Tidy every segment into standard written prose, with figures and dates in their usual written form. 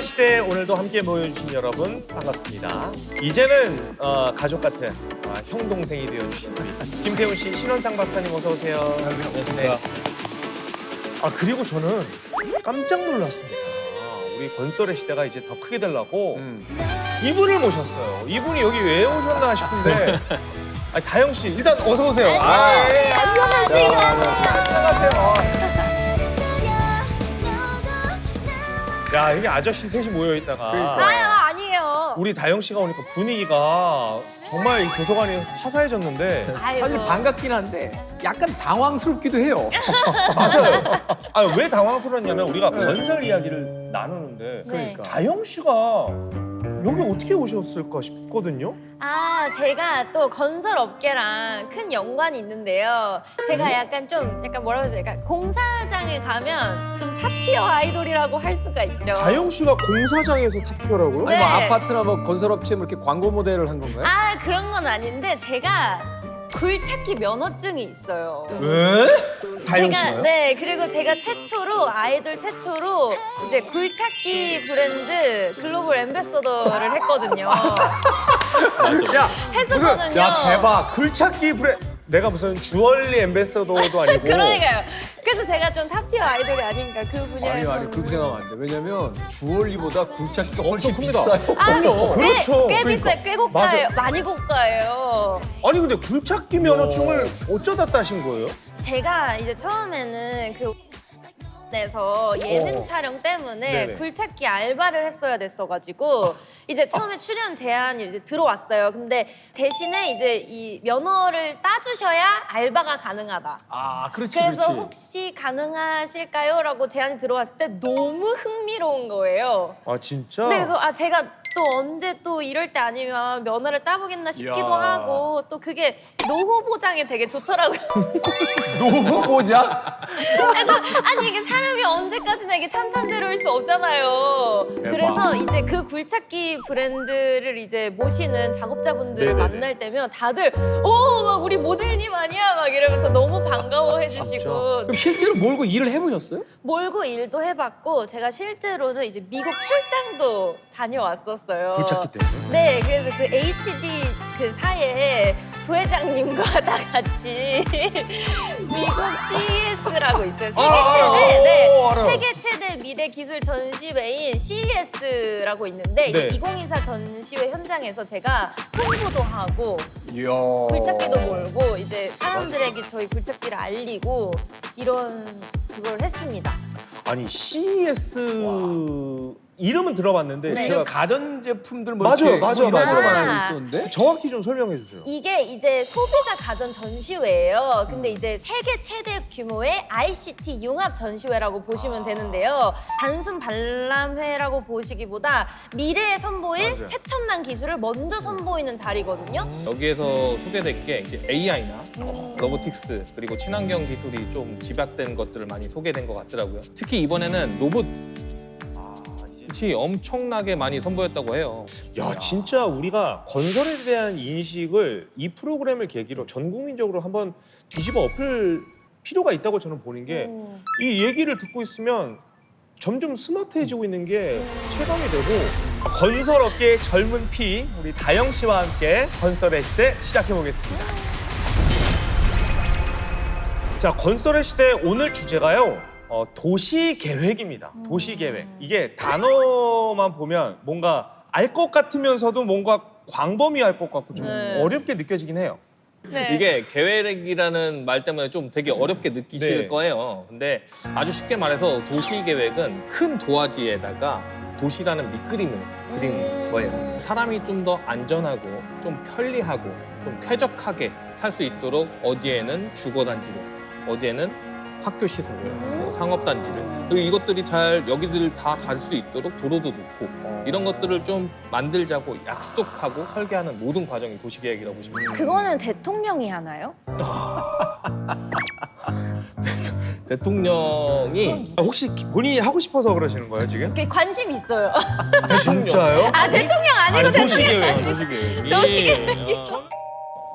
시대에 오늘도 함께 모여주신 여러분 반갑습니다. 이제는 가족 같은 형 동생이 되어주신 우리 김태훈 씨, 신원상 박사님 어서 오세요. 안녕하십니까. 그리고 저는 깜짝 놀랐습니다. 우리 건설의 시대가 이제 더 크게 되려고 이분을 모셨어요. 이분이 여기 왜 오셨나 싶은데 다영 씨 일단 어서 오세요. 안녕하세요. 안녕하세요. 야, 여기 아저씨 셋이 모여 있다가 아니에요. 우리 다영 씨가 오니까 분위기가 정말 이 도서관이 화사해졌는데. 사실 반갑긴 한데 약간 당황스럽기도 해요. 맞아요. 왜 당황스러웠냐면 우리가 건설 이야기를 나누는데 그러니까. 다영 씨가 여기 어떻게 오셨을까 싶거든요. 제가 또 건설 업계랑 큰 연관이 있는데요. 제가 약간 뭐라고 해야 되나? 공사장에 가면 좀 탑티어 아이돌이라고 할 수가 있죠. 다영 씨가 공사장에서 탑티어라고요? 네. 아니 뭐 아파트나 뭐 건설업체 뭐 이렇게 광고 모델을 한 건가요? 그런 건 아닌데 제가 굴찾기 면허증이 있어요. 왜? 다영 씨가요? 네, 그리고 제가 아이돌 최초로 이제 굴찾기 브랜드 글로벌 앰베서더를 했거든요. 야, 했었거든요. 야 대박. 굴찾기 내가 무슨 주얼리 앰베서더도 아니고. 그러니까요. 그래서 제가 좀 탑티어 아이돌이 아닙니까? 그 분야에서. 아니 그렇게 생각하면 안 돼. 왜냐면 주얼리보다 굴착기가 훨씬 비싸요. 그렇죠. 꽤 그러니까. 비싸요. 꽤 고가예요. 많이 고가예요. 아니 근데 굴착기 면허증을 어쩌다 따신 거예요? 제가 이제 처음에는 에서 예능 촬영 때문에 네네. 굴찾기 알바를 했어야 됐어가지고 이제 처음에 출연 제안이 이제 들어왔어요. 근데 대신에 이제 이 면허를 따주셔야 알바가 가능하다. 그렇지. 그래서 혹시 가능하실까요? 라고 제안이 들어왔을 때 너무 흥미로운 거예요. 진짜? 네, 그래서 제가 또 언제 또 이럴 때 아니면 면허를 따보겠나 싶기도 이야. 하고 또 그게 노후 보장에 되게 좋더라고요. 노후 보장? 아니 이게 사람이 언제까지나 이게 탄탄대로일 수 없잖아요. 대박. 그래서 이제 그 굴찾기 브랜드를 이제 모시는 작업자분들을 네네네. 만날 때면 다들 막 우리 모델님 아니야 막 이러면서 너무 반가워해 주시고 그럼 실제로 몰고 일을 해보셨어요? 몰고 일도 해봤고 제가 실제로는 이제 미국 출장도 다녀왔었어요. 굴착기 때문에? 네, 그래서 그 HD 그 사이에 부회장님과 다 같이 미국 CES라고 있어요. 알아요. 세계 최대 미래 기술 전시회인 CES라고 있는데 이제 네. 2024 전시회 현장에서 제가 홍보도 하고 이야. 굴착기도 몰고 이제 사람들에게 저희 굴착기를 알리고 이런 그걸 했습니다. 아니 CES 이름은 들어봤는데 네. 제가 가전제품들 뭐 맞아요, 이렇게 맞아요, 뭐 이런 맞아요. 거만 아. 알고 있었는데 정확히 좀 설명해 주세요. 이게 이제 소비자 가전 전시회예요. 근데 이제 세계 최대 규모의 ICT 융합 전시회라고 보시면 되는데요. 단순 발람회라고 보시기보다 미래에 선보일 맞아요. 최첨단 기술을 먼저 선보이는 자리거든요. 여기에서 소개될 게 이제 AI나 로보틱스 그리고 친환경 기술이 좀 집약된 것들을 많이 소개된 것 같더라고요. 특히 이번에는 로봇이 엄청나게 많이 선보였다고 해요. 야, 진짜 우리가 건설에 대한 인식을 이 프로그램을 계기로 전 국민적으로 한번 뒤집어 엎을 필요가 있다고 저는 보는 게 이 얘기를 듣고 있으면 점점 스마트해지고 있는 게 체감이 되고 건설업계의 젊은 피 우리 다영 씨와 함께 건설의 시대 시작해 보겠습니다. 자, 건설의 시대 오늘 주제가요. 도시 계획입니다. 도시 계획. 이게 단어만 보면 뭔가 알 것 같으면서도 뭔가 광범위할 것 같고 좀 네. 어렵게 느껴지긴 해요. 네. 이게 계획이라는 말 때문에 좀 되게 어렵게 느끼실 네. 거예요. 근데 아주 쉽게 말해서 도시 계획은 큰 도화지에다가 도시라는 밑그림을 그린 거예요. 사람이 좀 더 안전하고 좀 편리하고 좀 쾌적하게 살 수 있도록 어디에는 주거단지를, 어디에는 학교 시설을, 뭐 상업단지를 그리고 이것들이 잘 여기들 다 갈 수 있도록 도로도 놓고 이런 것들을 좀 만들자고 약속하고 설계하는 모든 과정이 도시계획이라고 보시면 돼요. 그거는 대통령이 하나요? 대통령이 혹시 본인이 하고 싶어서 그러시는 거예요, 지금? 그게 관심 있어요. 진짜요? 대통령 아니고 도시계획. 도시계획이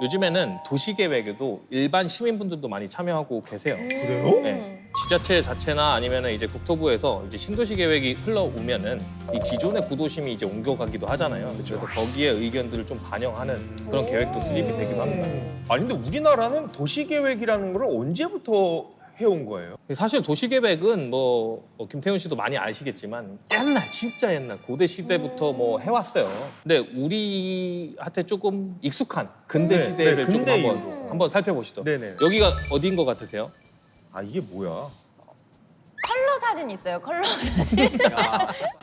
요즘에는 도시계획에도 일반 시민분들도 많이 참여하고 계세요. 그래요? 네. 지자체 자체나 아니면 이제 국토부에서 이제 신도시 계획이 흘러오면은 이 기존의 구도심이 이제 옮겨가기도 하잖아요. 그래서 거기에 의견들을 좀 반영하는 그런 계획도 수립이 되기도 합니다. 아니 근데 우리나라는 도시 계획이라는 걸 언제부터 해온 거예요? 사실 도시계획은 뭐 김태훈 씨도 많이 아시겠지만 옛날 진짜 옛날 고대 시대부터 뭐 해왔어요. 근데 우리한테 조금 익숙한 근대 네, 시대를 네, 조금 근대 한번 살펴보시죠. 네네. 여기가 어디인 것 같으세요? 아 이게 뭐야? 컬러 사진 있어요. 컬러 사진.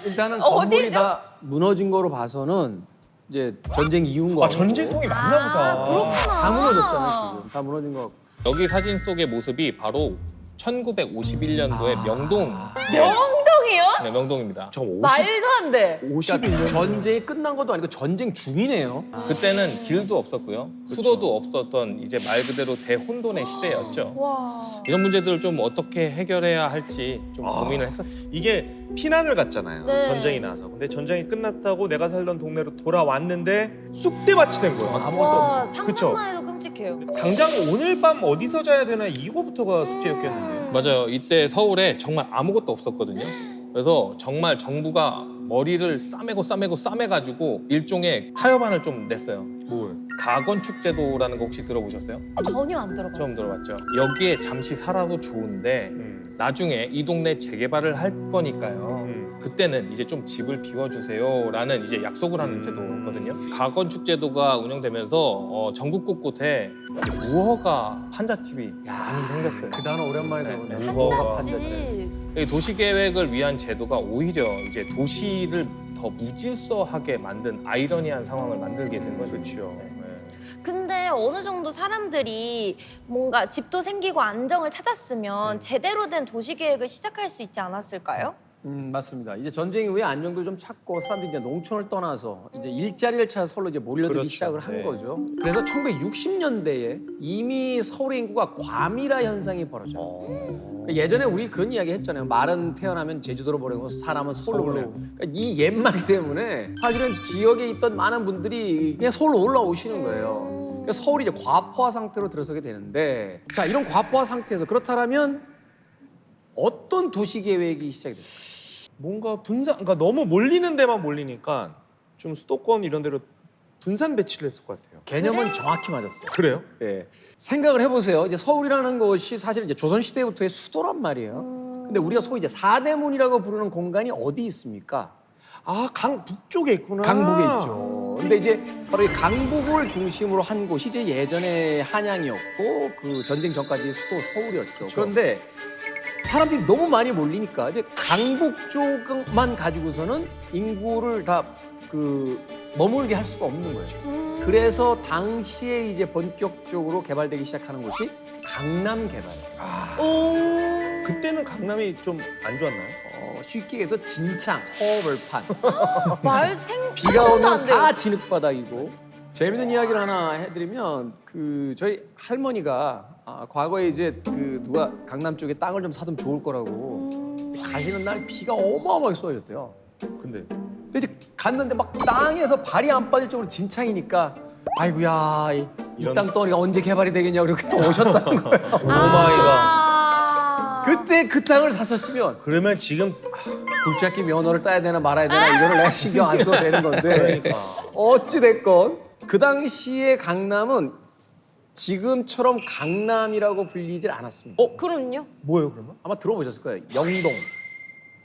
일단은 어디죠? 건물이 다 무너진 거로 봐서는 이제 전쟁 이후인 거 아 전쟁통이 맞나 보다. 그렇구나. 다 무너졌잖아요 지금. 다 무너진 거. 여기 사진 속의 모습이 바로 1951년도의 명동. 명동이요? 네, 명동입니다. 저 50, 말도 안 돼. 51년 전쟁이 끝난 것도 아니고 전쟁 중이네요. 그때는 길도 없었고요. 수도도 없었던 이제 말 그대로 대혼돈의 시대였죠. 와. 이런 문제들을 좀 어떻게 해결해야 할지 좀 고민을 했었죠. 이게 피난을 갔잖아요. 네. 전쟁이 나서. 근데 전쟁이 끝났다고 내가 살던 동네로 돌아왔는데 쑥대밭이 된 거야. 아무것도 와, 없는. 그쵸? 상상만 해도 끔찍해요. 당장 오늘 밤 어디서 자야 되나 이거부터가 숙제였겠는데. 맞아요. 이때 서울에 정말 아무것도 없었거든요. 그래서 정말 정부가 머리를 싸매가지고 일종의 타협안을 좀 냈어요. 뭐예요? 가건축제도라는 거 혹시 들어보셨어요? 전혀 안 들어봤어요. 처음 들어봤죠. 여기에 잠시 살아도 좋은데 나중에 이 동네 재개발을 할 거니까요. 그때는 이제 좀 집을 비워주세요라는 이제 약속을 하는 제도거든요. 가건축제도가 운영되면서 전국 곳곳에 이제 무허가 판잣집이 많이 생겼어요. 그 단어 오랜만에 네, 들어보네. 네. 무허가 판잣집. 판잣집. 이 도시계획을 위한 제도가 오히려 이제 도시를 더 무질서하게 만든 아이러니한 상황을 만들게 된 거죠. 그렇죠. 네. 근데 어느 정도 사람들이 뭔가 집도 생기고 안정을 찾았으면 제대로 된 도시 계획을 시작할 수 있지 않았을까요? 맞습니다. 이제 전쟁 이후에 안정도 좀 찾고 사람들이 이제 농촌을 떠나서 이제 일자리를 찾아 서울로 이제 몰려들기 그렇죠. 시작을 한 네. 거죠. 그래서 1960년대에 이미 서울의 인구가 과밀화 현상이 벌어져요. 그러니까 예전에 우리 그런 이야기 했잖아요. 말은 태어나면 제주도로 보내고 사람은 서울로 보내고. 그러니까 이 옛말 때문에 사실은 지역에 있던 많은 분들이 그냥 서울로 올라오시는 거예요. 그러니까 서울이 이제 과포화 상태로 들어서게 되는데, 자, 이런 과포화 상태에서 그렇다면 어떤 도시 계획이 시작이 됐어요? 뭔가 분산, 그러니까 너무 몰리는 데만 몰리니까 좀 수도권 이런 데로 분산 배치를 했을 것 같아요. 개념은 정확히 맞았어요. 그래요? 예. 생각을 해보세요. 이제 서울이라는 것이 사실 이제 조선 시대부터의 수도란 말이에요. 근데 우리가 소위 이제 사대문이라고 부르는 공간이 어디 있습니까? 아, 강 북쪽에 있구나. 강북에 있죠. 근데 이제 바로 이 강북을 중심으로 한 곳이 이제 예전에 한양이었고 그 전쟁 전까지 수도 서울이었죠. 그런데 사람들이 너무 많이 몰리니까 이제 강북 쪽만 가지고서는 인구를 다 그 머물게 할 수가 없는 거예요. 그래서 당시에 이제 본격적으로 개발되기 시작하는 곳이 강남 개발이에요. 그때는 강남이 좀 안 좋았나요? 쉽게 해서 진창, 허벌판. 말생 비가 상상도 오면 안 돼요. 다 진흙바닥이고. 재밌는 이야기를 하나 해드리면 그 저희 할머니가 과거에 이제 그 누가 강남 쪽에 땅을 좀 사두면 좋을 거라고 가시는 날 비가 어마어마하게 쏟아졌대요. 근데 근데 이제 갔는데 막 땅에서 발이 안 빠질 정도로 진창이니까 아이고야 이 이런- 땅덩어리가 언제 개발이 되겠냐고 이렇게 오셨다는 거예요. 오마이갓. 그때 그 땅을 샀었으면 그러면 지금 굴착기 면허를 따야 되나 말아야 되나 이거를 내가 신경 안 써도 되는 건데 그러니까. 어찌 됐건 그 당시에 강남은 지금처럼 강남이라고 불리질 않았습니다. 그럼요. 뭐예요 그러면? 아마 들어보셨을 거예요. 영동.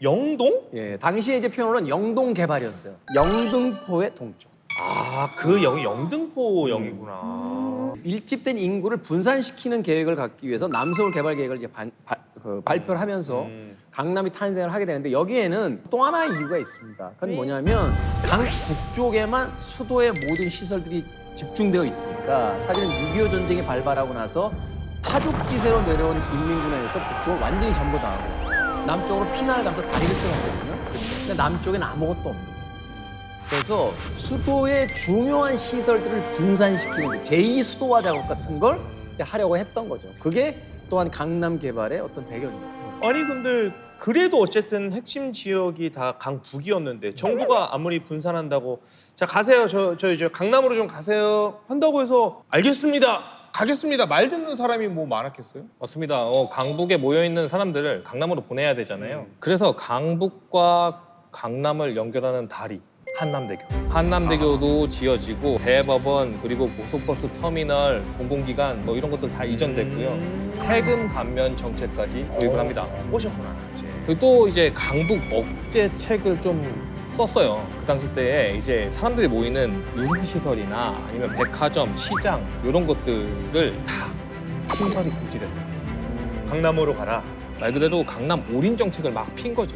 영동? 예, 당시에 이제 표현으로는 영동 개발이었어요. 영등포의 동쪽. 아, 그 영등포 영이구나. 밀집된 인구를 분산시키는 계획을 갖기 위해서 남서울 개발 계획을 이제 발표를 하면서 강남이 탄생을 하게 되는데 여기에는 또 하나의 이유가 있습니다. 그건 뭐냐면 강 북쪽에만 수도의 모든 시설들이 집중되어 있으니까 사실은 6.25 전쟁이 발발하고 나서 파죽 기세로 내려온 인민군에서 북쪽을 완전히 점거당하고 남쪽으로 피난을 가면서 다리를 끊었거든요. 근데 남쪽엔 아무것도 없는 거예요. 그래서 수도의 중요한 시설들을 분산시키는 제2 수도화 작업 같은 걸 하려고 했던 거죠. 그게 또한 강남 개발의 어떤 배경입니다. 아니 근데 그래도 어쨌든 핵심 지역이 다 강북이었는데 정부가 아무리 분산한다고 자 가세요 저 강남으로 좀 가세요 한다고 해서 알겠습니다 가겠습니다. 말 듣는 사람이 뭐 많았겠어요? 맞습니다. 강북에 모여 있는 사람들을 강남으로 보내야 되잖아요. 그래서 강북과 강남을 연결하는 다리 한남대교. 한남대교도 지어지고 대법원 그리고 고속버스 터미널, 공공기관 뭐 이런 것들 다 이전됐고요. 세금 감면 정책까지 도입을 합니다. 꼬셨구나 이제. 그리고 또 이제 강북 억제책을 좀 썼어요. 그 당시 때에 이제 사람들이 모이는 유흥시설이나 아니면 백화점, 시장 이런 것들을 다 신설이 금지됐어요. 강남으로 가라. 말 그대로 강남 올인 정책을 막 핀 거죠.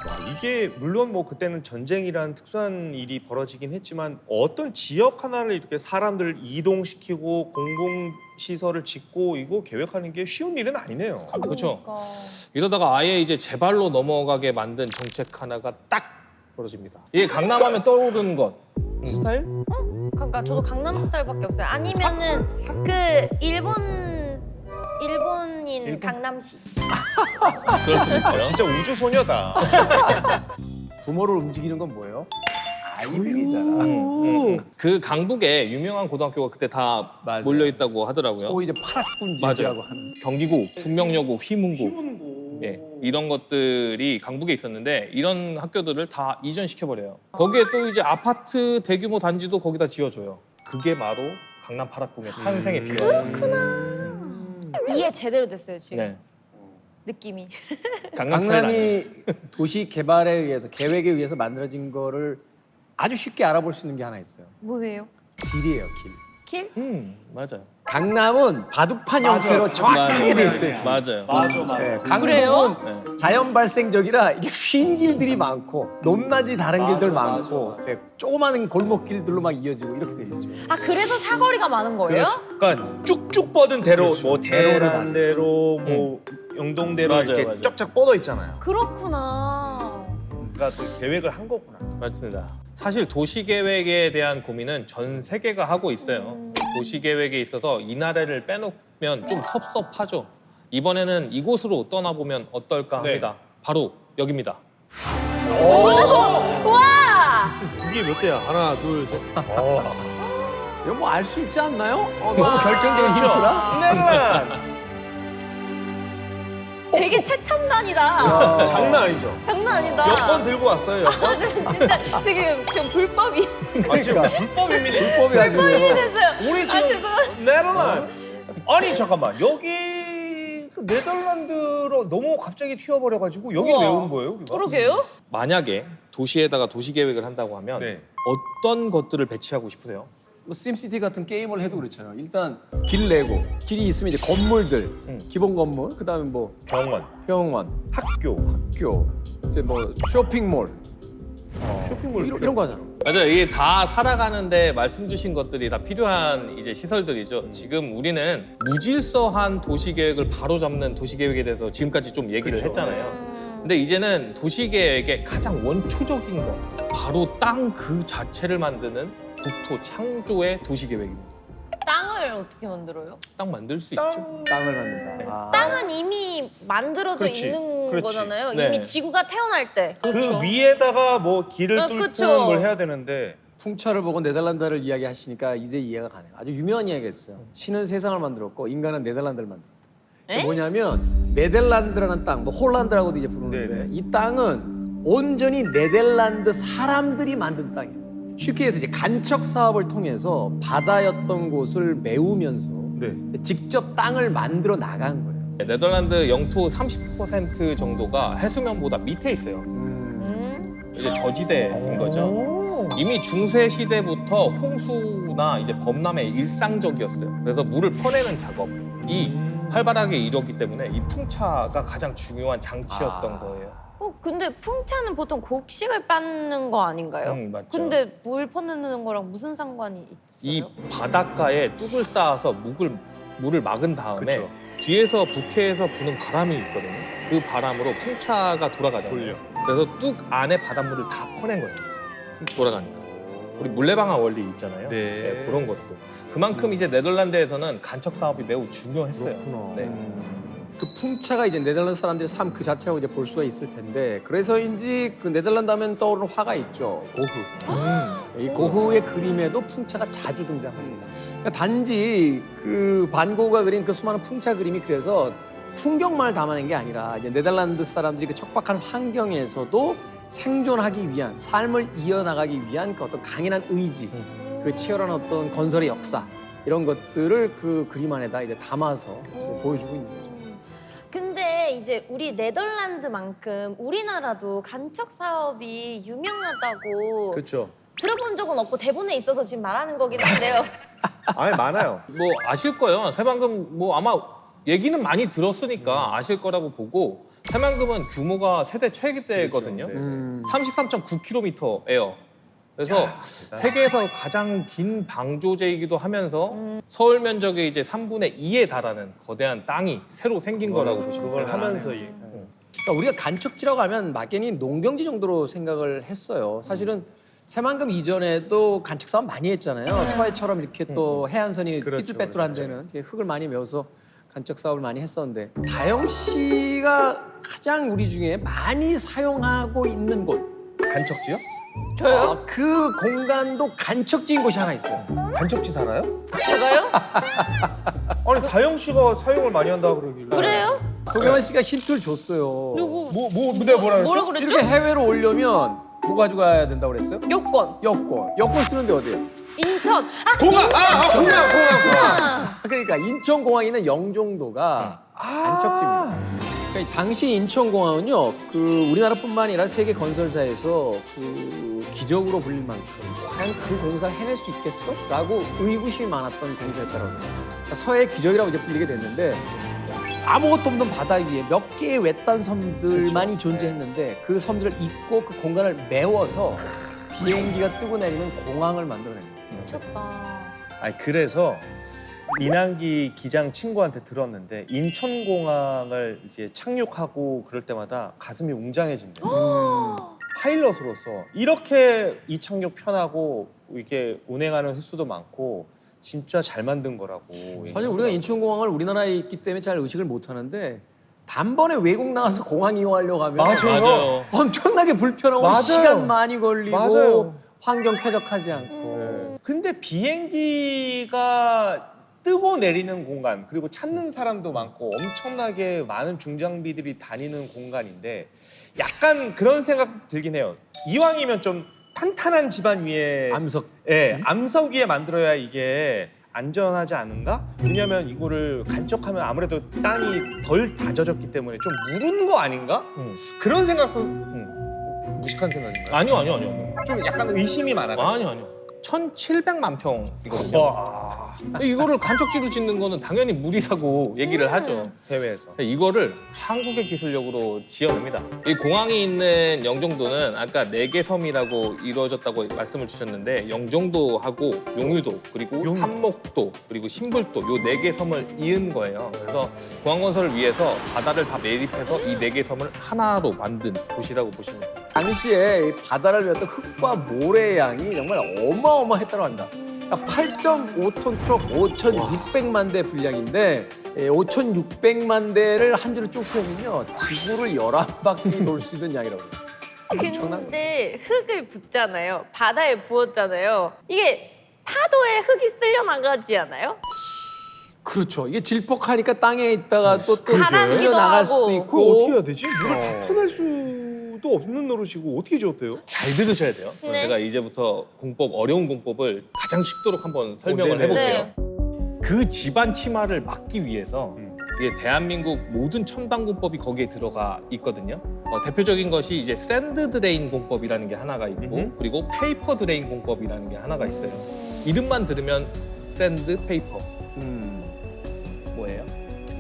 와, 이게 물론 뭐 그때는 전쟁이란 특수한 일이 벌어지긴 했지만 어떤 지역 하나를 이렇게 사람들을 이동시키고 공공시설을 짓고 이거 계획하는 게 쉬운 일은 아니네요. 그렇죠. 이러다가 아예 이제 제발로 넘어가게 만든 정책 하나가 딱 벌어집니다. 이게 강남하면 떠오르는 것. 스타일? 그러니까 저도 강남 스타일밖에 없어요. 아니면은 그 일본인 강남시. 그럴 수 있죠. 진짜 우주 소녀다. 부모를 움직이는 건 뭐예요? 아이들이잖아. 그 강북에 유명한 고등학교가 그때 다 맞아요. 몰려 있다고 하더라고요. 소위 이제 파락군지라고 맞아요. 하는. 경기고, 숙명여고, 휘문고 키우는고. 예, 이런 것들이 강북에 있었는데 이런 학교들을 다 이전시켜버려요. 거기에 또 이제 아파트 대규모 단지도 거기다 지어줘요. 그게 바로 강남 파락궁의 탄생의 비화예요. 이해 제대로 됐어요 지금. 네. 느낌이. 강남 스타일 아니에요. 강남이 도시 개발에 의해서 계획에 의해서 만들어진 거를 아주 쉽게 알아볼 수 있는 게 하나 있어요. 뭐예요? 길이에요, 길. 길? 맞아요. 강남은 바둑판 형태로 정확하게 돼 있어요. 맞아요. 네, 그래요? 강북은 자연 발생적이라 이게 휜 길들이 많고 높낮이 다른 길들 많고 네, 조그마한 골목길들로 막 이어지고 이렇게 돼 있죠. 아 그래서 사거리가 많은 거예요? 그렇죠. 그러니까 쭉쭉 뻗은 대로 그렇죠. 뭐 대로로 대란대로 뭐 영동대로 맞아요, 이렇게 맞아요. 쫙쫙 뻗어 있잖아요. 그렇구나. 그러니까 또 계획을 한 거구나. 맞습니다. 사실 도시계획에 대한 고민은 전 세계가 하고 있어요. 도시계획에 있어서 이 나라를 빼놓으면 좀 섭섭하죠. 이번에는 이곳으로 떠나보면 어떨까 합니다. 바로 여기입니다. 와! 이게 몇 대야? 하나, 둘, 셋. 이거 뭐 알 수 있지 않나요? 너무 결정적인 힌트라? 네덜란드. 되게 최첨단이다. 장난 아니죠? 장난 아니다. 여권 들고 왔어요. 여권. 지금 진짜 지금 불법이 아, 지금 불법입니다. 불법이 아주 됐어요. 우리 지금 죄송합니다. 네덜란드. 아니 잠깐만 여기 그 네덜란드로 너무 갑자기 튀어버려가지고 여기를 우와. 왜 온 거예요? 우리가? 그러게요? 만약에 도시에다가 도시계획을 한다고 하면 네. 어떤 것들을 배치하고 싶으세요? 뭐 심시티 같은 게임을 해도 그렇잖아요. 일단 길 내고 길이 있으면 이제 건물들, 기본 건물, 그다음에 뭐 병원, 병원, 학교, 학교, 이제 뭐 쇼핑몰, 쇼핑몰 이런 거 하잖아. 맞아요. 이게 다 살아가는데 말씀 주신 것들이 다 필요한 이제 시설들이죠. 지금 우리는 무질서한 도시계획을 바로잡는 도시계획에 대해서 지금까지 좀 얘기를 그렇죠. 했잖아요. 근데 이제는 도시계획의 가장 원초적인 거, 바로 땅 그 자체를 만드는 국토 창조의 도시계획입니다. 땅을 어떻게 만들어요? 땅 만들 수 있죠. 땅을 만든다. 아. 땅은 이미 만들어져 그렇지, 있는 그렇지. 거잖아요. 네. 이미 지구가 태어날 때. 그 위에다가 뭐 길을 아, 뚫고 그쵸. 뭘 해야 되는데 풍차를 보고 네덜란드를 이야기하시니까 이제 이해가 가네요. 아주 유명한 이야기가 있어요. 신은 세상을 만들었고 인간은 네덜란드를 만들었다. 에? 뭐냐면 네덜란드라는 땅, 뭐 홀란드라고도 이제 부르는데 네네. 이 땅은 온전히 네덜란드 사람들이 만든 땅이에요. 쉽게 해서 이제 간척 사업을 통해서 바다였던 곳을 메우면서 네. 이제 직접 땅을 만들어 나간 거예요. 네덜란드 영토 30% 정도가 해수면보다 밑에 있어요. 이제 저지대인 거죠. 이미 중세 시대부터 홍수나 이제 범람의 일상적이었어요. 그래서 물을 퍼내는 작업이 활발하게 이뤘기 때문에 이 풍차가 가장 중요한 장치였던 거예요. 근데 풍차는 보통 곡식을 빻는 거 아닌가요? 맞죠. 근데 물 퍼내는 거랑 무슨 상관이 있어요? 이 바닷가에 뚝을 쌓아서 물을 막은 다음에 그쵸. 뒤에서 북해에서 부는 바람이 있거든요. 그 바람으로 풍차가 돌아가잖아요. 돌려. 그래서 뚝 안에 바닷물을 다 퍼낸 거예요. 돌아가니까. 우리 물레방아 원리 있잖아요. 네. 그런 것도. 그만큼 이제 네덜란드에서는 간척 사업이 매우 중요했어요. 그렇구나. 네. 그 풍차가 이제 네덜란드 사람들의 삶 그 자체라고 이제 볼 수가 있을 텐데 그래서인지 그 네덜란드 하면 떠오르는 화가 있죠. 고흐. 이 고흐의 그림에도 풍차가 자주 등장합니다. 그러니까 단지 그 반 고흐가 그린 그 수많은 풍차 그림이 그래서 풍경만을 담아낸 게 아니라 이제 네덜란드 사람들이 그 척박한 환경에서도 생존하기 위한 삶을 이어나가기 위한 그 어떤 강인한 의지, 그 치열한 어떤 건설의 역사 이런 것들을 그 그림 안에다 이제 담아서 이제 보여주고 있는 거죠. 근데 이제 우리 네덜란드만큼 우리나라도 간척 사업이 유명하다고 그렇죠. 들어본 적은 없고 대본에 있어서 지금 말하는 거긴 한데요. 아니 많아요. 뭐 아실 거예요. 새만금 뭐 아마 얘기는 많이 들었으니까 아실 거라고 보고 새만금은 규모가 세대 최대거든요. 그렇죠. 네. 33.9km예요. 그래서 세계에서 가장 긴 방조제이기도 하면서 서울 면적의 이제 3분의 2에 달하는 거대한 땅이 새로 생긴 거라고 보시면 그걸 돼요. 하면서 그러니까 우리가 간척지라고 하면 막연히 농경지 정도로 생각을 했어요. 사실은 새만금 이전에도 간척 사업 많이 했잖아요. 서해처럼 이렇게 또 해안선이 그렇죠, 삐뚤빼뚤한 데는 이제 흙을 많이 메워서 간척 사업을 많이 했었는데 다영 씨가 가장 우리 중에 많이 사용하고 있는 곳 간척지요? 저요? 그 공간도 간척지인 곳이 하나 있어요. 간척지 살아요? 제가요? 아니 다영 씨가 사용을 많이 한다 그러길래. 그래요? 도경원 씨가 힌트를 줬어요. 누구? 내가 뭐라 그랬죠? 뭐라 그랬죠? 이렇게 해외로 오려면 뭐 가져가야 된다고 그랬어요? 여권. 여권 쓰는데 어디예요? 인천. 아, 공항! 공항! 그러니까 인천공항에 있는 영종도가 간척지입니다. 그러니까 당시 인천공항은요, 그 우리나라뿐만 아니라 세계 건설사에서 그 기적으로 불릴 만큼 과연 그 공사를 해낼 수 있겠어? 라고 의구심이 많았던 공사였다고 합니다. 그러니까 서해 기적이라고 이제 불리게 됐는데 아무것도 없는 바다 위에 몇 개의 외딴 섬들만이 존재했는데 그 섬들을 잇고 그 공간을 메워서 비행기가 뜨고 내리는 공항을 만들어냅니다. 미쳤다. 아니 그래서 민항기 기장 친구한테 들었는데 인천공항을 이제 착륙하고 그럴 때마다 가슴이 웅장해진대요. 파일럿으로서 이렇게 이착륙 편하고 이렇게 운행하는 횟수도 많고 진짜 잘 만든 거라고. 사실 우리가 인천공항을 우리나라에 있기 때문에 잘 의식을 못 하는데 단번에 외국 나가서 공항 이용하려고 하면 맞아요. 엄청나게 불편하고 맞아요. 시간 많이 걸리고 맞아요. 환경 쾌적하지 않고 네. 근데 비행기가 뜨고 내리는 공간 그리고 찾는 사람도 많고 엄청나게 많은 중장비들이 다니는 공간인데 약간 그런 생각 들긴 해요. 이왕이면 좀 탄탄한 집안 위에 암석 예, 암석 위에 만들어야 이게 안전하지 않은가? 왜냐면 이거를 간척하면 아무래도 땅이 덜 다져졌기 때문에 좀 무른 거 아닌가? 그런 생각도 무식한 생각인가요? 아니요. 좀 약간 의심이 많아요. 아니요. 1,700만 평이거든요. 와, 이거를 간척지로 짓는 거는 당연히 무리라고 얘기를 하죠. 해외에서. 이거를 한국의 기술력으로 지어냅니다. 이 공항이 있는 영종도는 아까 4개 섬이라고 이루어졌다고 말씀을 주셨는데 영종도하고 용유도 그리고 삼목도 그리고 신불도 요 4개 섬을 이은 거예요. 그래서 공항 건설을 위해서 바다를 다 매립해서 이 4개 섬을 하나로 만든 곳이라고 보시면 돼요. 당시에 이 바다를 메웠던 흙과 모래의 양이 정말 어마어마했다고 합니다. 그러니까 8.5톤 트럭 5,600만 대 분량인데 5,600만 대를 한 줄로 쭉 세우면요 지구를 11바퀴 돌 수 있는 양이라고 합니다. 엄청난 근데 흙을 붓잖아요. 바다에 부었잖아요. 이게 파도에 흙이 쓸려 나가지 않아요? 그렇죠. 이게 질퍽하니까 땅에 있다가 또 가라앉기도 쓸려 나갈 수도 하고. 그걸 있고 어떻게 해야 되지? 물을 다 퍼낼 수도 없는 노릇이고 어떻게 지었대요? 잘 들으셔야 돼요. 네. 제가 이제부터 어려운 공법을 가장 쉽도록 한번 설명을 네네. 해볼게요. 그 집안 침하를 막기 위해서 이게 대한민국 모든 첨단 공법이 거기에 들어가 있거든요. 대표적인 것이 이제 샌드 드레인 공법이라는 게 하나가 있고 그리고 페이퍼 드레인 공법이라는 게 하나가 있어요. 이름만 들으면 샌드, 페이퍼 뭐예요?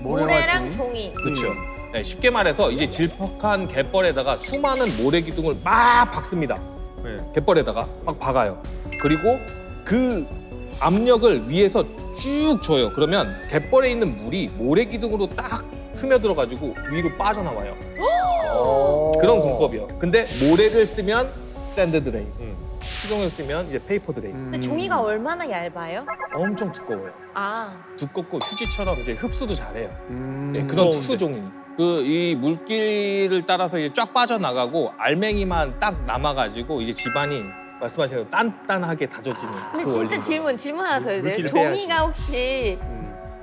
모래랑 종이. 그렇죠. 네, 쉽게 말해서 이제 질퍽한 갯벌에다가 수많은 모래 기둥을 막 박습니다. 네. 갯벌에다가 막 박아요. 그리고 그 압력을 위에서 쭉 줘요. 그러면 갯벌에 있는 물이 모래 기둥으로 딱 스며들어가지고 위로 빠져나와요. 그런 공법이요. 근데 모래를 쓰면 샌드 드레인, 수종을 쓰면 이제 페이퍼 드레이. 근데 종이가 얼마나 얇아요? 엄청 두꺼워요. 아, 두껍고 휴지처럼 이제 흡수도 잘해요. 네, 그런 두꺼운데. 특수 종이. 이 물길을 따라서 이제 쫙 빠져나가고 알맹이만 딱 남아가지고 이제 집안이 말씀하신 대로 단단하게 다져지는 근데 그 진짜 원리. 질문 하나 더 해도 돼요? 물기를 종이가 혹시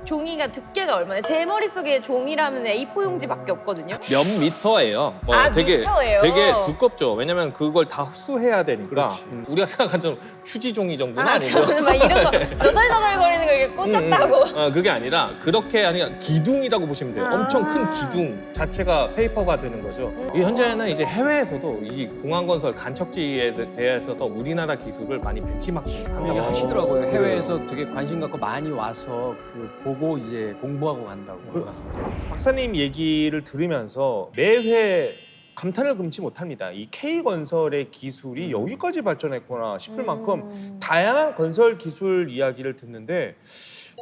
종이가 두께가 얼마나? 제 머릿속에 종이라면 A4 용지밖에 없거든요. 몇 미터예요. 미터예요? 되게 두껍죠. 왜냐면 그걸 다 흡수해야 되니까. 우리가 생각한 좀 휴지 종이 정도는 아니고. 저는 막 이런 거 너덜너덜거리는 거 이렇게 꽂았다고. 그게 아니라 그렇게 아니라 기둥이라고 보시면 돼요. 엄청 큰 기둥 자체가 페이퍼가 되는 거죠. 이 현재는 이제 해외에서도 이 공항건설 간척지에 대해서도 우리나라 기술을 많이 벤치마킹하고 얘기 하시더라고요. 해외에서 되게 관심 갖고 많이 와서 보고 이제 공부하고 간다고. 박사님 얘기를 들으면서 매회 감탄을 금치 못합니다. 이 K건설의 기술이 여기까지 발전했구나 싶을 만큼 다양한 건설 기술 이야기를 듣는데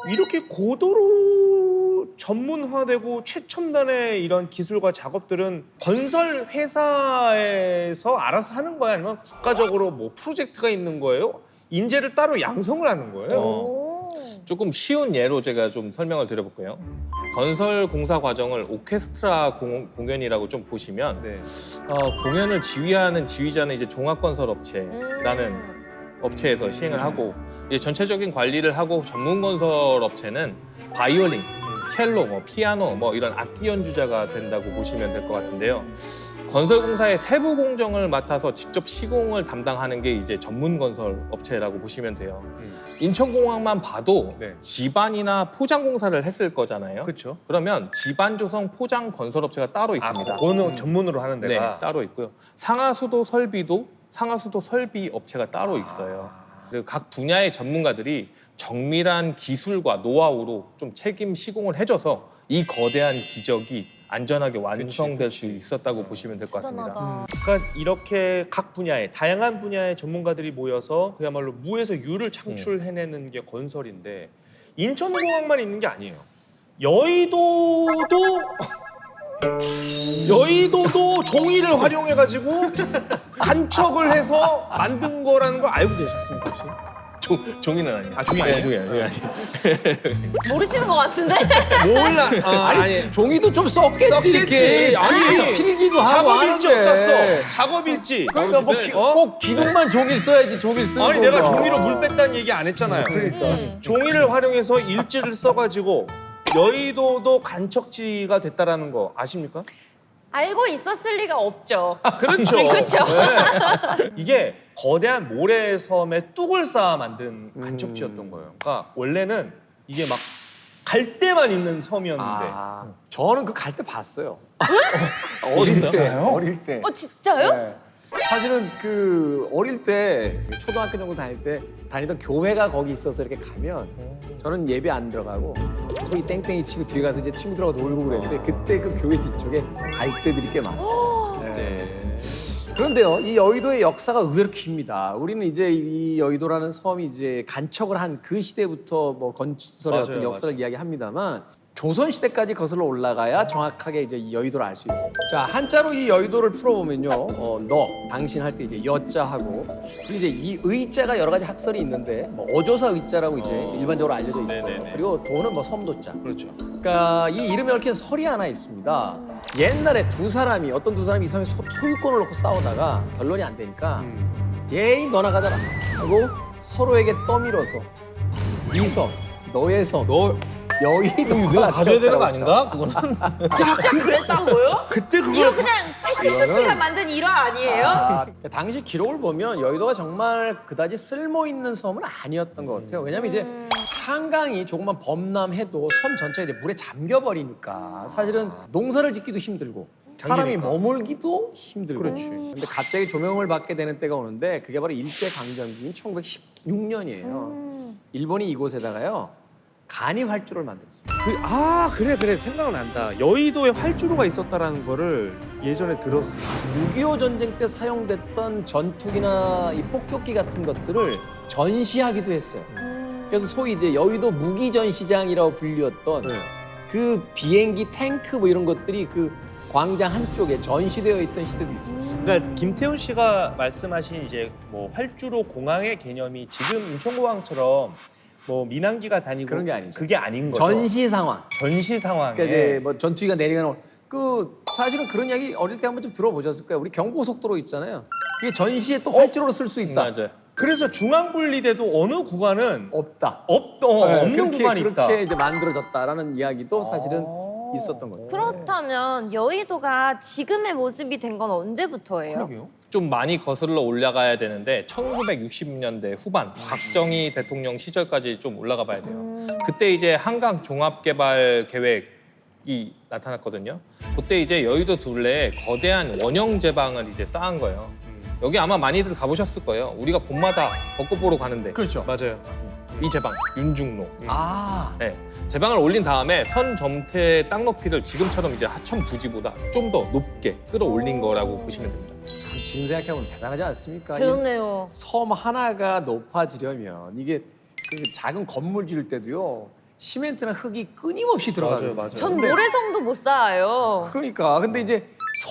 이렇게 고도로 전문화되고 최첨단의 이런 기술과 작업들은 건설 회사에서 알아서 하는 거야? 아니면 국가적으로 뭐 프로젝트가 있는 거예요? 인재를 따로 양성을 하는 거예요? 조금 쉬운 예로 제가 좀 설명을 드려볼게요. 건설 공사 과정을 오케스트라 공연이라고 좀 보시면 네. 공연을 지휘하는 지휘자는 이제 종합건설업체라는 업체에서 시행을 하고 이제 전체적인 관리를 하고 전문건설업체는 바이올린, 첼로, 뭐 피아노 뭐 이런 악기 연주자가 된다고 보시면 될 것 같은데요. 건설공사의 세부 공정을 맡아서 직접 시공을 담당하는 게 이제 전문건설 업체라고 보시면 돼요. 인천공항만 봐도 네. 지반이나 포장공사를 했을 거잖아요. 그렇죠. 그러면 지반 조성 포장 건설업체가 따로 있습니다. 그거는 전문으로 하는 네, 데가 따로 있고요. 상하수도 설비 업체가 따로 있어요. 그리고 각 분야의 전문가들이 정밀한 기술과 노하우로 좀 책임 시공을 해줘서 이 거대한 기적이 안전하게 완성될 수 있었다고 보시면 될 것 같습니다. 대단하다. 그러니까 이렇게 각 분야의 다양한 분야의 전문가들이 모여서 그야말로 무에서 유를 창출해내는 게 건설인데 인천공항만 있는 게 아니에요. 여의도도 종이를 활용해가지고 간척을 해서 만든 거라는 걸 알고 계셨습니까 혹시? 종이는 아니에요. 종이 아니에요? 종이 아니에요. 모르시는 것 같은데? 몰라. 아니 종이도 좀 썼겠지, 썼겠지. 이렇게. 아니, 필기도 하고 작업일지 하는데. 없었어. 작업일지. 그러니까 뭐 꼭 기둥만 종이를 써야지 종이를 쓰는 아니 거가. 내가 종이로 물 뺐다는 얘기 안 했잖아요. 그러니까. 종이를 활용해서 일지를 써가지고 여의도도 간척지가 됐다라는 거 아십니까? 알고 있었을 리가 없죠. 그렇죠. 그렇죠. 네. 이게 거대한 모래섬에 뚝을 쌓아 만든 간척지였던 거예요. 그러니까 원래는 이게 막 갈대만 있는 섬이었는데 저는 그 갈 때 봤어요. 어릴 때. 진짜요? 네. 사실은 그 어릴 때 초등학교 정도 다닐 때 다니던 교회가 거기 있어서 이렇게 가면 저는 예배 안 들어가고 저기 땡땡이 치고 뒤에 가서 이제 친구들하고 놀고 그랬는데 그때 그 교회 뒤쪽에 갈대들이 꽤 많았어요. 네. 그런데요, 이 여의도의 역사가 의외로 깁니다. 우리는 이제 이 여의도라는 섬이 이제 간척을 한 그 시대부터 뭐 건설의 맞아요, 어떤 역사를 이야기합니다만 조선 시대까지 거슬러 올라가야 정확하게 이제 이 여의도를 알 수 있습니다. 자, 한자로 이 여의도를 풀어보면요, 너, 당신 할 때 이제 여자하고 그리고 이제 이 의자가 여러 가지 학설이 있는데 뭐 어조사 의자라고 이제 일반적으로 알려져 있어요. 네네네. 그리고 도는 뭐 섬도자. 그렇죠. 그러니까 이 이름에 얽힌 설이 하나 있습니다. 옛날에 어떤 두 사람이 이 섬에 소유권을 놓고 싸우다가 결론이 안 되니까 예이 너 나가잖아 하고 서로에게 떠밀어서 네 섬, 너의 섬, 여의도가 내가 가져야 되는 거 아닌가? 그거는 진짜 그랬다고요? 그때 이거 그걸 그냥 채찍끝이가 만든 일화 아니에요? 당시 기록을 보면 여의도가 정말 그다지 쓸모 있는 섬은 아니었던 것 같아요. 왜냐면 이제 한강이 조금만 범람해도 섬 전체가 이제 물에 잠겨버리니까 사실은 농사를 짓기도 힘들고 사람이 머물기도 힘들고. 그렇지. 근데 갑자기 조명을 받게 되는 때가 오는데 그게 바로 일제강점기인 1916년이에요. 일본이 이곳에다가요 간이 활주를 만들었어요. 그래 생각난다. 여의도에 활주로가 있었다라는 거를 예전에 들었어요. 6.25 전쟁 때 사용됐던 전투기나 이 폭격기 같은 것들을 전시하기도 했어요. 그래서 소위 이제 여의도 무기 전시장이라고 불렸던 네. 그 비행기, 탱크 뭐 이런 것들이 그 광장 한쪽에 전시되어 있던 시대도 있습니다. 그러니까 김태훈 씨가 말씀하신 이제 뭐 활주로 공항의 개념이 지금 인천공항처럼 뭐 민항기가 다니고 그런 게 아니죠. 그게 아닌 거죠. 전시 상황. 전시 상황에 그러니까 이제 뭐 전투기가 내리거나 그 사실은 그런 이야기 어릴 때 한번 좀 들어보셨을 거예요. 우리 경부고속도로 있잖아요. 그게 전시에 또 활주로로 쓸 수 있다. 맞아요. 그래서 중앙분리돼도 어느 구간은 없다. 네, 없는 그렇게, 구간이 있다. 그렇게 이제 만들어졌다라는 이야기도 사실은 있었던 거예요. 그렇다면 여의도가 지금의 모습이 된 건 언제부터예요? 그러게요. 좀 많이 거슬러 올라가야 되는데 1960년대 후반 박정희 대통령 시절까지 좀 올라가 봐야 돼요. 그때 이제 한강 종합개발 계획이 나타났거든요. 그때 이제 여의도 둘레에 거대한 원형 제방을 이제 쌓은 거예요. 여기 아마 많이들 가보셨을 거예요. 우리가 봄마다 벚꽃 보러 가는데 그렇죠. 맞아요. 이 제방 윤중로. 아, 네. 제방을 올린 다음에 선 점태의 땅 높이를 지금처럼 이제 하천 부지보다 좀 더 높게 끌어올린 거라고 보시면 됩니다. 참 지금 생각해보면 대단하지 않습니까? 이 그러네요. 섬 하나가 높아지려면 이게 그 작은 건물 지을 때도요. 시멘트나 흙이 끊임없이 들어가요. 맞아요. 전 모래성도 못 쌓아요. 그러니까 근데 이제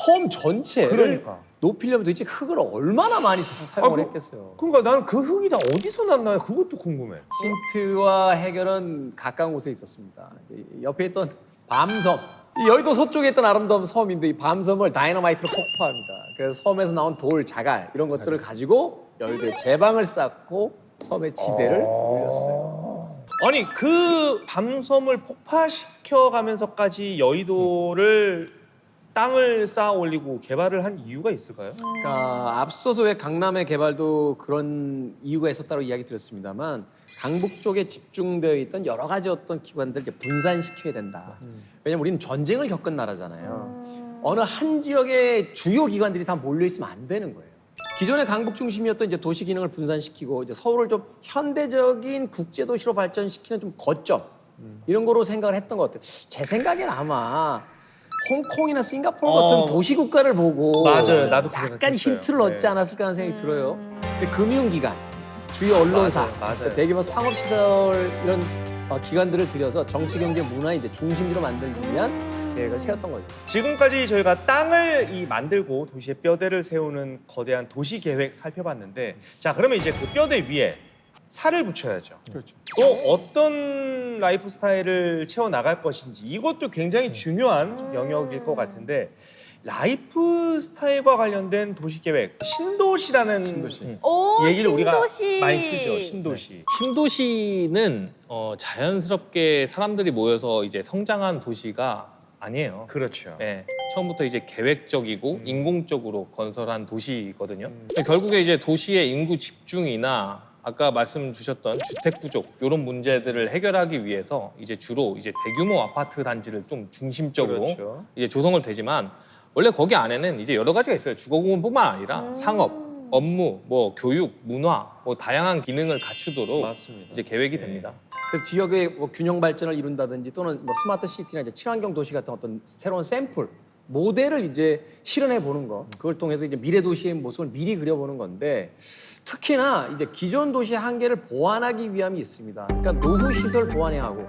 섬 전체를 그러니까. 높이려면 도대체 흙을 얼마나 많이 사용을 그- 했겠어요. 그러니까 나는 그 흙이 다 어디서 났나요? 그것도 궁금해. 힌트와 해결은 가까운 곳에 있었습니다. 이제 옆에 있던 밤섬. 이 여의도 서쪽에 있던 아름다운 섬인데 이 밤섬을 다이너마이트로 폭파합니다. 그래서 섬에서 나온 돌, 자갈 이런 것들을 가지고 여의도에 제방을 쌓고 섬의 지대를 올렸어요. 아니 그 밤섬을 폭파시켜가면서까지 여의도를 땅을 쌓아 올리고 개발을 한 이유가 있을까요? 그러니까 앞서서 왜 강남의 개발도 그런 이유가 있었다고 이야기 드렸습니다만 강북 쪽에 집중되어 있던 여러 가지 어떤 기관들 이제 분산시켜야 된다. 왜냐면 우리는 전쟁을 겪은 나라잖아요. 어느 한 지역의 주요 기관들이 다 몰려 있으면 안 되는 거예요. 기존의 강북 중심이었던 이제 도시 기능을 분산시키고 이제 서울을 좀 현대적인 국제 도시로 발전시키는 좀 거점 이런 거로 생각을 했던 것 같아요. 제 생각엔 아마 홍콩이나 싱가포르 같은 도시 국가를 보고 맞아요. 나도 그 약간 생각했어요. 힌트를 얻지 네. 않았을까 하는 생각이 들어요. 근데 금융기관, 주요 언론사, 맞아요. 대규모 상업시설 이런 기관들을 들여서 정치, 경제, 문화 이제 중심지로 만들기 위한 계획을 세웠던 거죠. 지금까지 저희가 땅을 만들고 도시의 뼈대를 세우는 거대한 도시 계획 살펴봤는데, 자 그러면 이제 그 뼈대 위에 살을 붙여야죠. 그렇죠. 또 어떤 라이프 스타일을 채워 나갈 것인지 이것도 굉장히 중요한 영역일 것 같은데, 라이프 스타일과 관련된 도시 계획 신도시라는 오, 얘기를 우리가 신도시. 많이 쓰죠. 신도시. 신도시는 자연스럽게 사람들이 모여서 이제 성장한 도시가 아니에요. 그렇죠. 네, 처음부터 이제 계획적이고 인공적으로 건설한 도시거든요. 결국에 이제 도시의 인구 집중이나 아까 말씀 주셨던 주택 부족 이런 문제들을 해결하기 위해서 이제 주로 이제 대규모 아파트 단지를 좀 중심적으로 그렇죠. 이제 조성을 되지만 원래 거기 안에는 이제 여러 가지가 있어요. 주거공원뿐만 아니라 상업, 업무, 뭐 교육, 문화, 뭐 다양한 기능을 갖추도록 맞습니다. 이제 계획이 됩니다. 그 지역의 뭐 균형 발전을 이룬다든지 또는 뭐 스마트 시티나 이제 친환경 도시 같은 어떤 새로운 샘플 모델을 이제 실현해 보는 거, 그걸 통해서 이제 미래 도시의 모습을 미리 그려보는 건데, 특히나 이제 기존 도시의 한계를 보완하기 위함이 있습니다. 그러니까 노후 시설 보완해야 하고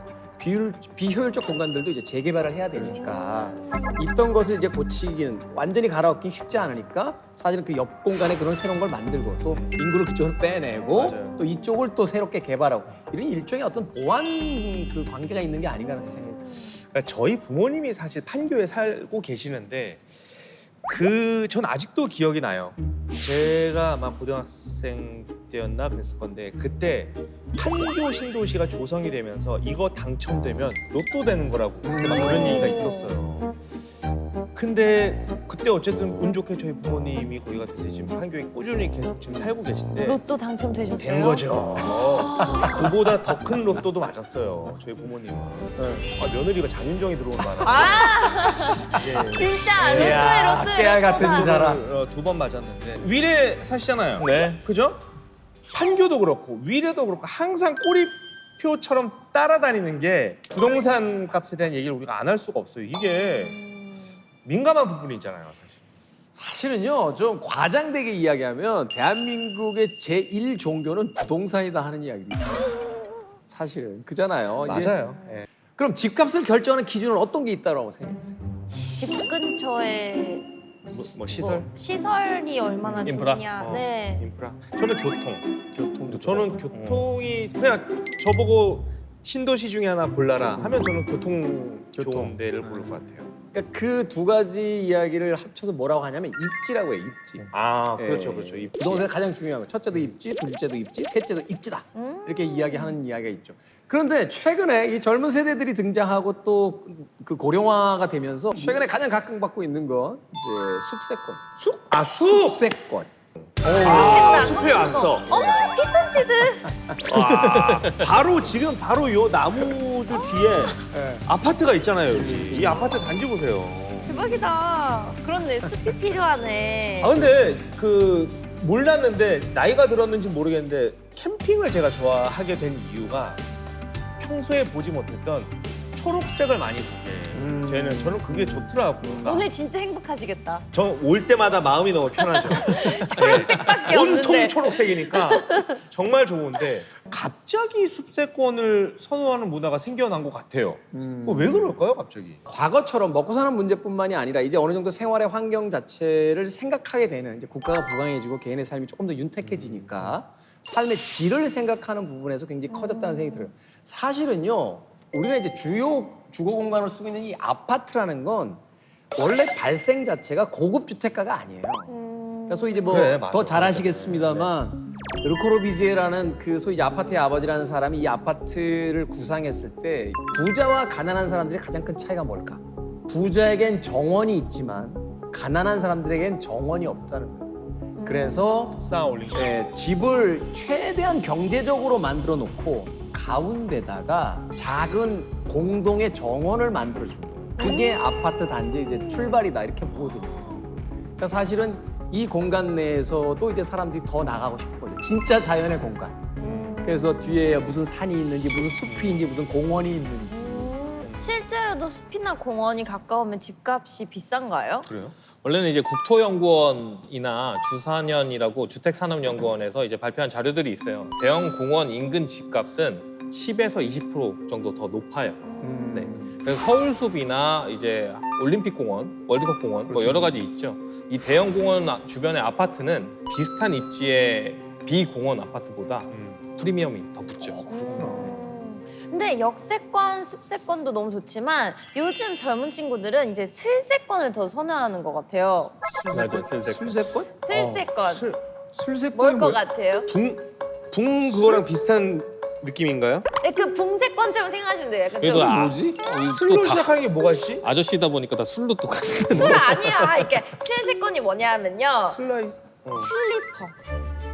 비효율적 공간들도 이제 재개발을 해야 되니까 있던 것을 이제 고치기는 완전히 갈아엎긴 쉽지 않으니까 사실은 그 옆 공간에 그런 새로운 걸 만들고 또 인구를 그쪽으로 빼내고 맞아요. 또 이쪽을 또 새롭게 개발하고 이런 일종의 어떤 보완 그 관계가 있는 게 아닌가 하는 생각이 듭니다. 그러니까 저희 부모님이 사실 판교에 살고 계시는데 전 아직도 기억이 나요. 제가 아마 고등학생 때였나 그랬을 건데 그때 판교 신도시가 조성이 되면서 이거 당첨되면 로또 되는 거라고 그때 막 그런 얘기가 있었어요. 근데 그때 어쨌든 운 좋게 저희 부모님이 거기가 돼서 지금 판교에 꾸준히 계속 지금 살고 계신데 로또 당첨되셨어요? 된 거죠. 그보다 더 큰 로또도 맞았어요. 저희 부모님은. 며느리가 장윤정이 들어온 바람에. 예. 진짜 이야, 로또에 깨알 같은 이 사람. 2번 맞았는데 위례 사시잖아요. 네. 그죠? 판교도 그렇고 위례도 그렇고 항상 꼬리표처럼 따라다니는 게 부동산 값에 대한 얘기를 우리가 안 할 수가 없어요. 이게 민감한 부분이 있잖아요, 사실. 사실은요, 좀 과장되게 이야기하면 대한민국의 제1 종교는 부동산이다 하는 이야기도 있어요. 사실은 그잖아요. 이게 맞아요. 예. 그럼 집값을 결정하는 기준은 어떤 게 있다고 생각하세요? 집 근처에 뭐 시설? 뭐 시설이 얼마나 인프라? 좋냐. 어, 네. 인프라. 저는 교통. 교통도 저는 교통이 그냥 저보고 신도시 중에 하나 골라라 하면 저는 교통 교통. 좋은 데를 고를 것 같아요. 그러니까 그 두 가지 이야기를 합쳐서 뭐라고 하냐면 입지라고 해요. 입지. 아 그렇죠 예. 그렇죠. 입지. 부동산의 가장 중요한 거 첫째도 입지, 둘째도 입지, 셋째도 입지다. 이렇게 이야기하는 이야기가 있죠. 그런데 최근에 이 젊은 세대들이 등장하고 또 그 고령화가 되면서 최근에 가장 각광받고 있는 건 이제 숲세권. 숲? 아 숲. 숲세권. 아 좋겠다. 숲에 왔어. 어머 피톤치드. 와, 바로 지금 바로 요 나무들 뒤에 아파트가 있잖아요 여기. 이 아파트 단지 보세요. 대박이다. 그렇네. 숲이 필요하네. 아 근데 그 몰랐는데 나이가 들었는지 모르겠는데 캠핑을 제가 좋아하게 된 이유가 평소에 보지 못했던 초록색을 많이 보게. 저는 그게 좋더라고요. 오늘 진짜 행복하시겠다. 저 올 때마다 마음이 너무 편하죠. 초록색밖에 없는데. 온통 초록색이니까 정말 좋은데 갑자기 숲세권을 선호하는 문화가 생겨난 것 같아요. 왜 그럴까요, 갑자기? 과거처럼 먹고 사는 문제뿐만이 아니라 이제 어느 정도 생활의 환경 자체를 생각하게 되는 이제 국가가 부강해지고 개인의 삶이 조금 더 윤택해지니까 삶의 질을 생각하는 부분에서 굉장히 커졌다는 생각이 들어요. 사실은요, 우리가 이제 주요 주거 공간을 쓰고 있는 이 아파트라는 건 원래 발생 자체가 고급 주택가가 아니에요. 그러니까 소위 이제 뭐 그래, 맞아. 더 잘 아시겠습니다만 르코르비지에라는 그 소위 이제 아파트의 아버지라는 사람이 이 아파트를 구상했을 때 부자와 가난한 사람들의 가장 큰 차이가 뭘까? 부자에겐 정원이 있지만 가난한 사람들에겐 정원이 없다는 거예요. 그래서 쌓아 올린 거. 집을 최대한 경제적으로 만들어 놓고 가운데다가 작은 공동의 정원을 만들어 주는 거예요. 그게 아파트 단지의 이제 출발이다 이렇게 보거든요. 그러니까 사실은 이 공간 내에서도 이제 사람들이 더 나가고 싶은 거죠. 진짜 자연의 공간. 그래서 뒤에 무슨 산이 있는지 무슨 숲이 있는지 무슨 공원이 있는지. 실제로도 숲이나 공원이 가까우면 집값이 비싼가요? 그래요? 원래는 이제 국토연구원이나 주산연이라고 주택산업연구원에서 이제 발표한 자료들이 있어요. 대형 공원 인근 집값은 10에서 20% 정도 더 높아요. 네. 그래서 서울숲이나 이제 올림픽공원, 월드컵공원 뭐 여러 가지 있죠. 이 대형 공원 주변의 아파트는 비슷한 입지의 비공원 아파트보다 프리미엄이 더 붙죠. 근데 역세권, 습세권도 너무 좋지만 요즘 젊은 친구들은 이제 슬세권을 더 선호하는 것 같아요. 맞아요, 슬세권. 술세권? 슬세권. 술세권이 뭘 것 뭐야? 같아요? 붕 그거랑 비슷한 느낌인가요? 네, 그 붕세권처럼 생각하시면 돼요. 약간 그래도 좀 뭐지? 술로 시작하는 게 뭐가 있지? 아저씨다 보니까 다 술로 또 같이 술 아니야. 이게 슬세권이 뭐냐면요. 슬라이 슬리퍼.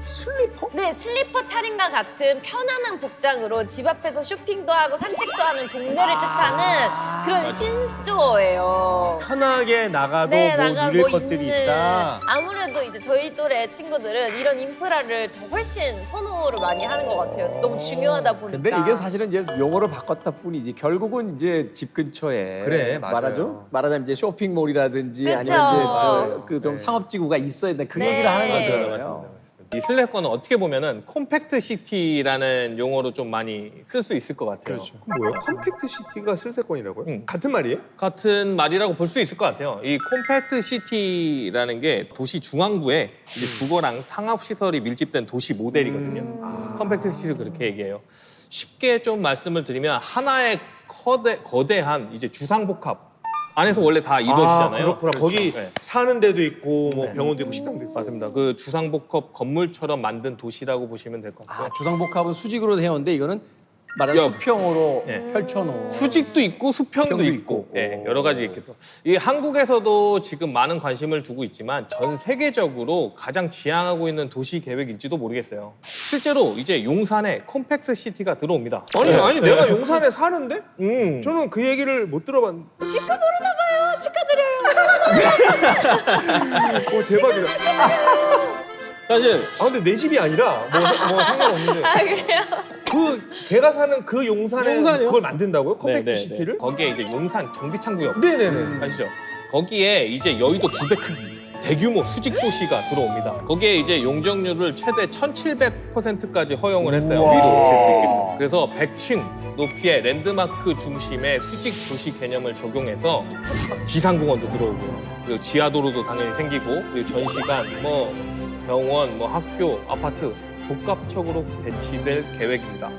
슬리퍼? 네, 슬리퍼 차림과 같은 편안한 복장으로 집 앞에서 쇼핑도 하고 산책도 하는 동네를 뜻하는 그런 신조어예요. 편하게 나가도 네, 뭐 나가고 누릴 것들이 있는. 있다. 아무래도 이제 저희 또래 친구들은 이런 인프라를 더 훨씬 선호를 많이 하는 것 같아요. 너무 중요하다 보니까. 근데 이게 사실은 이제 용어를 바꿨다 뿐이지 결국은 이제 집 근처에 그래, 맞아요. 말하자면 이제 쇼핑몰이라든지 그쵸. 아니면 이제 맞아요. 그 좀 네. 상업지구가 있어야 돼. 그 네. 얘기를 하는 맞아요, 거잖아요. 이 슬래권은 어떻게 보면은 콤팩트 시티라는 용어로 좀 많이 쓸 수 있을 것 같아요. 그럼 뭐예요? 컴팩트 시티가 슬세권이라고요? 응. 같은 말이에요? 같은 말이라고 볼 수 있을 것 같아요. 이 콤팩트 시티라는 게 도시 중앙부에 이제 주거랑 상업 시설이 밀집된 도시 모델이거든요. 컴팩트 시티를 그렇게 얘기해요. 쉽게 좀 말씀을 드리면 하나의 거대한 이제 주상복합 안에서 원래 다 이루어지잖아요. 그렇구나. 거기 네. 사는 데도 있고 뭐 병원도 있고 식당도 있고. 맞습니다. 그 주상복합 건물처럼 만든 도시라고 보시면 될 것 같아요. 아, 주상복합은 수직으로 해왔는데 이거는 말하자면 수평으로 네. 펼쳐놓은. 수직도 있고 수평도 수평도 있고, 있고. 예, 여러 가지 있겠죠. 이 한국에서도 지금 많은 관심을 두고 있지만 전 세계적으로 가장 지향하고 있는 도시 계획일지도 모르겠어요. 실제로 이제 용산에 컴팩트 시티가 들어옵니다. 아니 내가 용산에 사는데? 저는 그 얘기를 못 들어봤는데. 집값 오르나 봐요. 축하드려요. 오 대박이다. 사실 근데 내 집이 아니라 뭐 상관없는데. 아, 그래요? 그 제가 사는 그 용산에 용산이요? 그걸 만든다고요? 컴팩트 네네네. 시티를? 거기에 이제 용산 정비창구역 네네네. 아시죠? 거기에 이제 여의도 2배 크기 대규모 수직 도시가 들어옵니다. 거기에 이제 용적률을 최대 1,700%까지 허용을 했어요. 우와. 위로 오실 수 있게끔. 그래서 100층 높이의 랜드마크 중심의 수직 도시 개념을 적용해서 지상공원도 들어오고요. 그리고 지하도로도 당연히 생기고, 그리고 전시관, 뭐 병원, 뭐 학교, 아파트 복합적으로 배치될 계획입니다.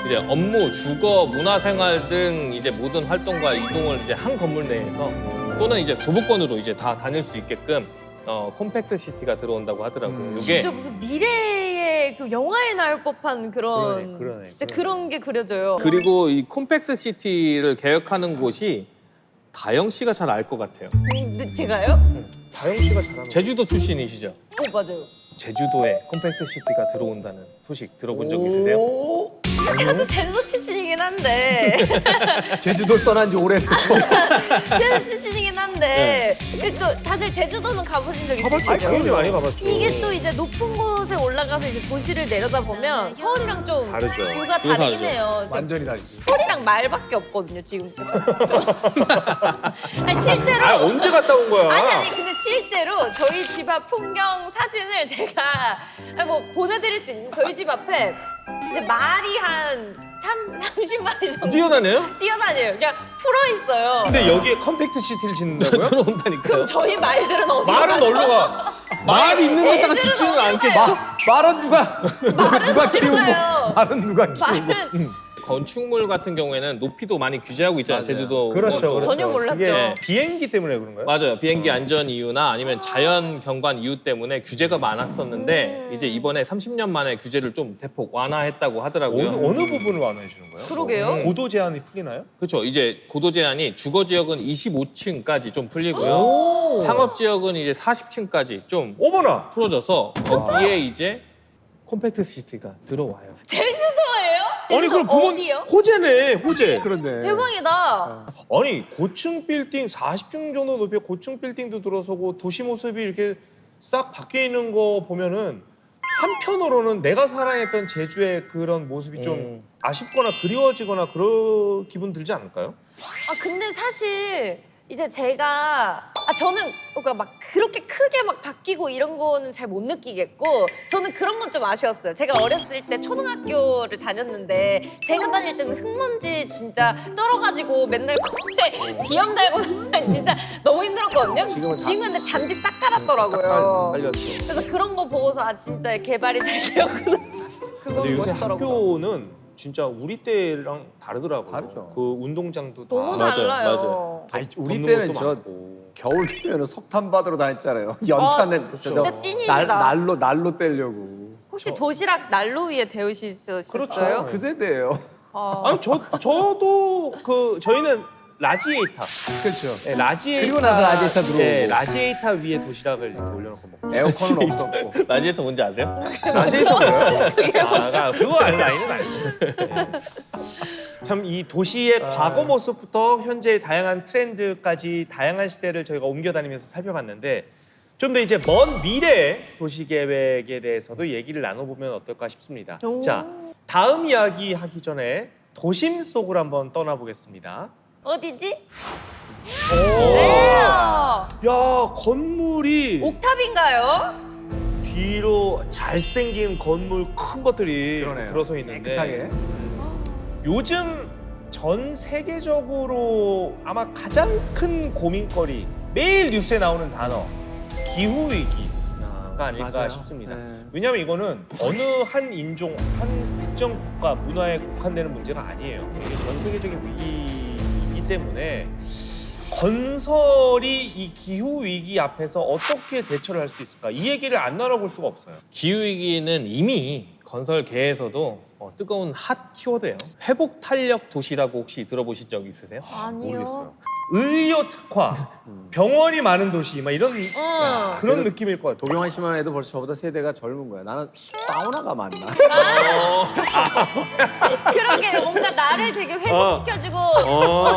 이제 업무, 주거, 문화생활 등 이제 모든 활동과 이동을 이제 한 건물 내에서 또는 이제 도보권으로 이제 다 다닐 수 있게끔 콤팩트 시티가 들어온다고 하더라고요. 이게 진짜 무슨 미래의 그 영화에 나올 법한 그런 그러네. 진짜 그런 게 그려져요. 그리고 이 콤팩트 시티를 계획하는 곳이 다영 씨가 잘 알 것 같아요. 근데 제가요? 다영 씨가 잘하는 제주도 출신이시죠? 맞아요. 제주도에 콤팩트 시티가 들어온다는 소식 들어본 적 있으세요? 저도 제주도 출신이긴 한데 제주도를 떠난 지 오래돼서. 제주도 출신이긴 한데 근데 또 다들 제주도는 가보신 적 있으시죠? 그럼요, 많이 가봤죠. 이게 또 이제 높은 곳에 올라가서 이제 도시를 내려다보면 서울이랑 좀 다르죠. 뷰가 좀 다르긴 다르죠. 해요. 완전히 다르지. 풀이랑 말밖에 없거든요 지금. 아니 실제로 아, 언제 갔다 온 거야? 아니 근데 실제로 저희 집 앞 풍경 사진을 제가 뭐 보내드릴 수 있는 저희 집 앞에 이제 말이 한 30마리 정도 뛰어다녀요? 뛰어다녀요. 그냥 풀어 있어요. 근데 여기에 컴팩트 시티를 짓는다고요? 들어온다니까요. 그럼 저희 말들은 어디 말은 가죠? 어디로 가? 말이 있는 데다가 애들은 짓지는 어디 않겠죠. 가요? 말은 누가 키우고 가요? 말은 누가 키우고. 말은 건축물 같은 경우에는 높이도 많이 규제하고 있잖아요. 맞아요. 제주도. 그렇죠, 뭐, 그렇죠. 전혀 몰랐죠. 그게 비행기 때문에 그런 거예요? 맞아요. 비행기 안전 이유나 아니면 자연 경관 이유 때문에 규제가 많았었는데 이제 이번에 30년 만에 규제를 좀 대폭 완화했다고 하더라고요. 어느 부분을 완화해 주는 거예요? 그러게요. 고도 제한이 풀리나요? 그렇죠. 이제 고도 제한이 주거 지역은 25층까지 좀 풀리고요. 상업 지역은 이제 40층까지 좀 어머나! 풀어져서 거기에 이제 콤팩트 시티가 들어와요. 제주도예요? 아니 그럼 어디요? 호재네, 호재. 그런데. 대박이다. 아니 고층 빌딩 40층 정도 높이의 고층 빌딩도 들어서고 도시 모습이 이렇게 싹 바뀌어 있는 거 보면은 한편으로는 내가 사랑했던 제주의 그런 모습이 좀 아쉽거나 그리워지거나 그런 기분 들지 않을까요? 근데 사실 이제 제가 저는 그러니까 막 그렇게 크게 막 바뀌고 이런 거는 잘 못 느끼겠고 저는 그런 건 좀 아쉬웠어요. 제가 어렸을 때 초등학교를 다녔는데 제가 다닐 때는 흙먼지 진짜 쩔어가지고 맨날 코에 비염 달고 진짜 너무 힘들었거든요. 지금은 다- 지금은 근데 잔디 싹 깔았더라고요. 깔렸어. 그래서 그런 거 보고서 진짜 개발이 잘 되었구나. 그건 근데 요새 멋있더라고요. 학교는 진짜 우리 때랑 다르더라고요. 다르죠. 그 운동장도 다 너무 맞아요, 달라요. 맞아요. 아니, 우리 걷는 때는 것도 저 많고. 겨울 되면 석탄 받으러 다녔잖아요. 연탄에 진짜 찐이다. 날로 떼려고. 혹시 도시락 난로 위에 데우셨어요? 그렇죠. 그 세대예요. 아니 저도 그 저희는 라지에이터. 그렇죠. 네, 라지에이터. 그리고 나서 라지에이터 들어오고. 네, 라지에이터 위에 도시락을 이렇게 올려놓고 먹고. 에어컨은 없었고. 라지에터 뭔지 아세요? 라지에이터 뭐예요? 그거 알 라인은 알죠. 참 이 도시의 과거 모습부터 현재의 다양한 트렌드까지 다양한 시대를 저희가 옮겨다니면서 살펴봤는데 좀 더 이제 먼 미래의 도시 계획에 대해서도 얘기를 나눠보면 어떨까 싶습니다. 자, 다음 이야기 하기 전에 도심 속으로 한번 떠나보겠습니다. 어디지? 오. 네. 야, 건물이 옥탑인가요? 뒤로 잘생긴 건물 큰 것들이 그러네요. 들어서 있는데 깨끗하게. 요즘 전 세계적으로 아마 가장 큰 고민거리 매일 뉴스에 나오는 단어 기후 위기가 아닐까 맞아요. 싶습니다. 네. 왜냐하면 이거는 어느 한 인종, 한 특정 국가 문화에 국한되는 문제가 아니에요. 이게 전 세계적인 위기이기 때문에 건설이 이 기후 위기 앞에서 어떻게 대처를 할 수 있을까? 이 얘기를 안 나눠볼 수가 없어요. 기후위기는 이미 건설계에서도 뜨거운 핫 키워드예요. 회복 탄력 도시라고 혹시 들어보신 적 있으세요? 아니요. 모르겠어요. 의료 특화, 병원이 많은 도시, 막 이런 그런 느낌일 것 같아요. 도경환 씨만 해도 벌써 저보다 세대가 젊은 거야. 나는 사우나가 맞나? 그러게 뭔가 나를 되게 회복시켜주고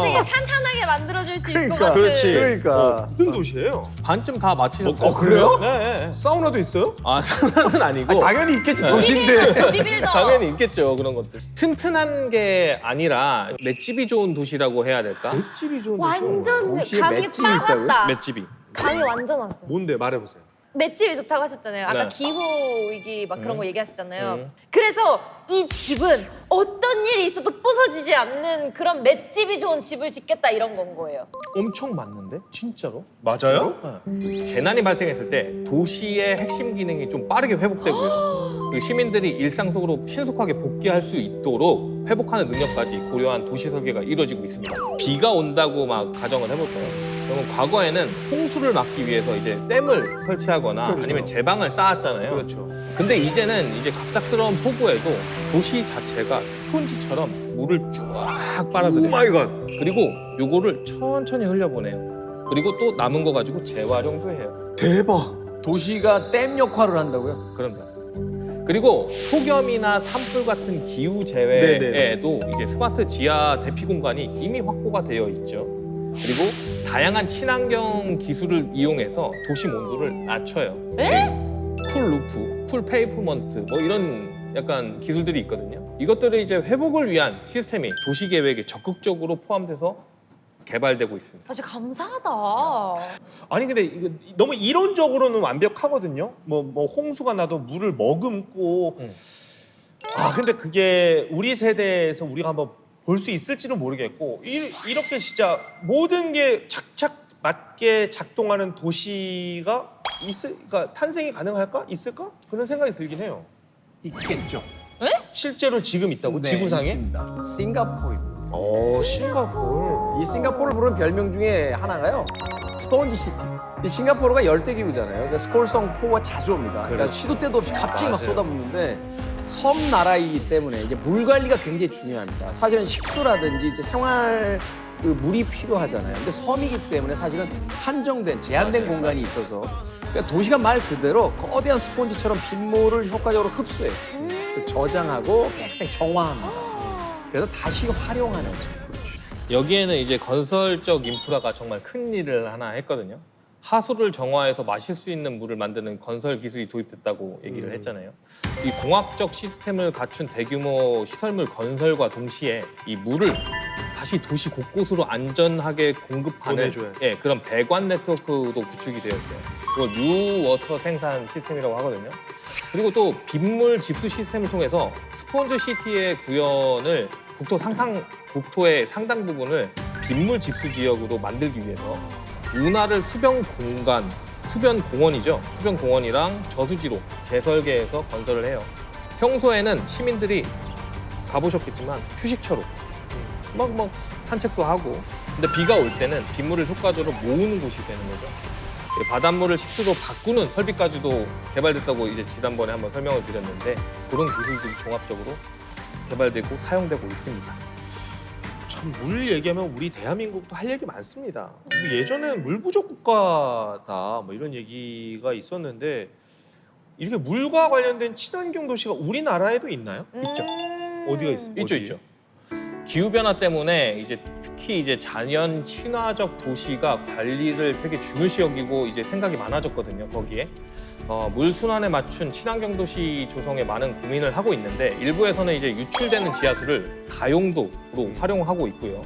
되게 탄탄하게 만들어줄 수 있을 것 그러니까. 같은. 그렇지. 그러니까. 무슨 도시예요? 반쯤 다 맞히셨어요. 그래요? 네. 사우나도 있어요? 아, 사우나는 아니고. 당연히 있겠지 도시인데. 보디빌더. 당연히 있겠죠, 그런 것들. 튼튼한 게 아니라 맷집이 좋은 도시라고 해야 될까? 맷집이 좋은 완전 도시에 감이 맷집이 있다고요? 빠졌다. 맷집이. 감이 완전 왔어요. 뭔데 말해보세요. 맷집이 좋다고 하셨잖아요. 아까 네. 기후 위기 막 그런 거 얘기하셨잖아요. 음. 그래서 이 집은 어떤 일이 있어도 부서지지 않는 그런 맷집이 좋은 집을 짓겠다 이런 건 거예요. 엄청 많는데? 진짜로? 맞아요? 재난이 발생했을 때 도시의 핵심 기능이 좀 빠르게 회복되고요. 그리고 시민들이 일상 속으로 신속하게 복귀할 수 있도록 회복하는 능력까지 고려한 도시 설계가 이루어지고 있습니다. 비가 온다고 막 가정을 해볼까요? 그러면 과거에는 홍수를 막기 위해서 이제 댐을 설치하거나 그렇죠. 아니면 제방을 쌓았잖아요. 그렇죠. 근데 이제는 이제 갑작스러운 폭우에도 도시 자체가 스폰지처럼 물을 쫙 오 빨아들여요. 마이 갓. 그리고 요거를 천천히 흘려보내요. 그리고 또 남은 거 가지고 재활용도 해요. 대박. 도시가 댐 역할을 한다고요? 그런다. 그리고 폭염이나 산불 같은 기후 네네네. 재해에도 이제 스마트 지하 대피 공간이 이미 확보가 되어 있죠. 그리고 다양한 친환경 기술을 이용해서 도심 온도를 낮춰요. 쿨 루프, 쿨 페이퍼먼트 뭐 이런 약간 기술들이 있거든요. 이것들을 이제 회복을 위한 시스템이 도시 계획에 적극적으로 포함돼서 개발되고 있습니다. 아주 감사하다. 아니 근데 이거 너무 이론적으로는 완벽하거든요. 뭐 홍수가 나도 물을 머금고. 아 근데 그게 우리 세대에서 우리가 한번 볼 수 있을지는 모르겠고 이렇게 진짜 모든 게 착착 맞게 작동하는 도시가 그러니까 탄생이 가능할까? 있을까? 그런 생각이 들긴 해요. 있겠죠. 실제로 지금 있다고? 지구상에? 있습니다. 싱가포르입니다. 싱가포르. 이 싱가포르를 부르는 별명 중에 하나가요. 스폰지 시티. 이 싱가포르가 열대 기후잖아요. 그러니까 스콜성 폭우가 자주 옵니다. 그러니까 그렇죠. 시도 때도 없이 갑자기 막 맞아요. 쏟아붓는데 섬 나라이기 때문에 이제 물 관리가 굉장히 중요합니다. 사실은 식수라든지 이제 생활 그 물이 필요하잖아요. 근데 섬이기 때문에 사실은 한정된 제한된 공간이 있어서 그러니까 도시가 말 그대로 거대한 스폰지처럼 빗물을 효과적으로 흡수해요. 그 저장하고 깨끗하게 정화합니다. 그래서 다시 활용하는 거죠. 여기에는 이제 건설적 인프라가 정말 큰 일을 하나 했거든요. 하수를 정화해서 마실 수 있는 물을 만드는 건설 기술이 도입됐다고 얘기를 했잖아요. 이 공학적 시스템을 갖춘 대규모 시설물 건설과 동시에 이 물을 다시 도시 곳곳으로 안전하게 공급하는 보내줘야 그런 배관 네트워크도 구축이 되었어요. 그리고 뉴워터 생산 시스템이라고 하거든요. 그리고 또 빗물 집수 시스템을 통해서 스폰지 시티의 구현을 국토의 상당 부분을 빗물 집수 지역으로 만들기 위해서 운하를 수변 공원이죠. 수변 공원이랑 저수지로 재설계해서 건설을 해요. 평소에는 시민들이 가보셨겠지만 휴식처로 막 산책도 하고, 근데 비가 올 때는 빗물을 효과적으로 모으는 곳이 되는 거죠. 바닷물을 식수로 바꾸는 설비까지도 개발됐다고 이제 지난번에 한번 설명을 드렸는데 그런 기술들이 종합적으로 개발되고 사용되고 있습니다. 참 물 얘기하면 우리 대한민국도 할 얘기 많습니다. 예전에는 물 부족 국가다 뭐 이런 얘기가 있었는데 이렇게 물과 관련된 친환경 도시가 우리나라에도 있나요? 있죠. 어디가 있어요? 있죠. 기후 변화 때문에 이제 특히 이제 자연 친화적 도시가 관리를 되게 중요시 여기고 이제 생각이 많아졌거든요. 거기에 물 순환에 맞춘 친환경 도시 조성에 많은 고민을 하고 있는데 일부에서는 이제 유출되는 지하수를 다용도로 활용하고 있고요.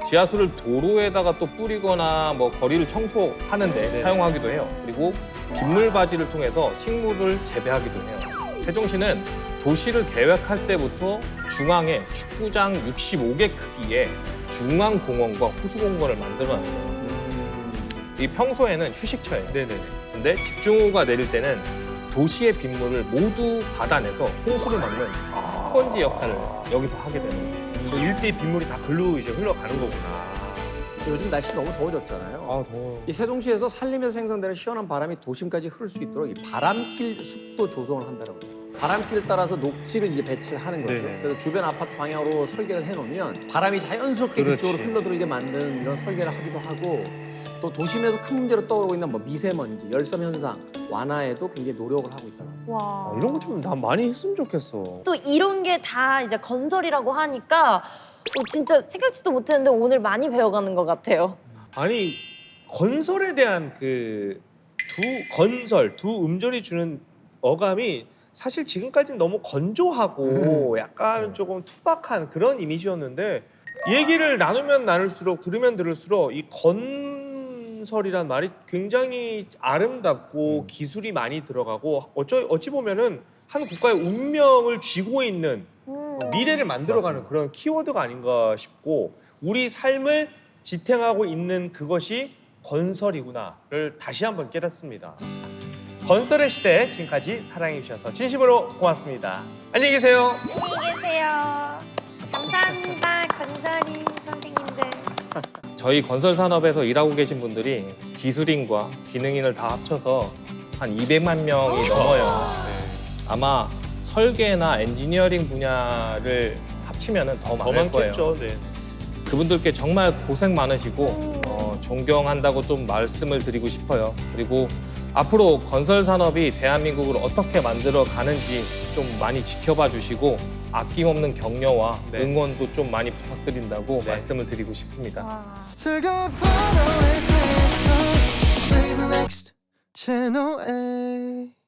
지하수를 도로에다가 또 뿌리거나 뭐 거리를 청소하는데 사용하기도 해요. 그리고 빗물 바지를 통해서 식물을 재배하기도 해요. 세종시는 도시를 계획할 때부터 중앙에 축구장 65개 크기의 중앙공원과 호수공원을 만들어놨어요. 이 평소에는 휴식처예요. 네네. 근데 집중호우가 내릴 때는 도시의 빗물을 모두 받아내서 홍수를 막는 스펀지 역할을 여기서 하게 되는 거예요. 그 일대의 빗물이 다 글로 이제 흘러가는 거구나. 요즘 날씨 너무 더워졌잖아요. 더워. 이 세종시에서 산림에서 생성되는 시원한 바람이 도심까지 흐를 수 있도록 이 바람길 숲도 조성을 한다고 해요. 바람길을 따라서 녹지를 이제 배치를 하는 거죠. 네네. 그래서 주변 아파트 방향으로 설계를 해놓으면 바람이 자연스럽게 그렇지. 그쪽으로 흘러들게 만드는 이런 설계를 하기도 하고 또 도심에서 큰 문제로 떠오르고 있는 뭐 미세먼지, 열섬 현상 완화에도 굉장히 노력을 하고 있다고 합니다. 와. 이런 거 좀 나 많이 했으면 좋겠어. 또 이런 게 다 이제 건설이라고 하니까 진짜 생각지도 못했는데 오늘 많이 배워가는 것 같아요. 아니 건설에 대한 그 두 음절이 주는 어감이 사실 지금까지는 너무 건조하고 약간 조금 투박한 그런 이미지였는데 얘기를 나누면 나눌수록 들으면 들을수록 이 건설이란 말이 굉장히 아름답고 기술이 많이 들어가고 어찌 보면은 한 국가의 운명을 쥐고 있는 미래를 만들어가는 그런 키워드가 아닌가 싶고 우리 삶을 지탱하고 있는 그것이 건설이구나를 다시 한번 깨닫습니다. 건설의 시대 지금까지 사랑해 주셔서 진심으로 고맙습니다. 안녕히 계세요. 안녕히 계세요. 감사합니다. 건설이 선생님들. 저희 건설 산업에서 일하고 계신 분들이 기술인과 기능인을 다 합쳐서 한 200만 명이 넘어요. 아마 설계나 엔지니어링 분야를 합치면 더 더 많을 거예요. 많겠죠. 네. 그분들께 정말 고생 많으시고 존경한다고 좀 말씀을 드리고 싶어요. 그리고 앞으로 건설 산업이 대한민국을 어떻게 만들어 가는지 좀 많이 지켜봐 주시고 아낌없는 격려와 네. 응원도 좀 많이 부탁드린다고 네. 말씀을 드리고 싶습니다. 와. 즐거운 밤을 위해서 Play the next channel A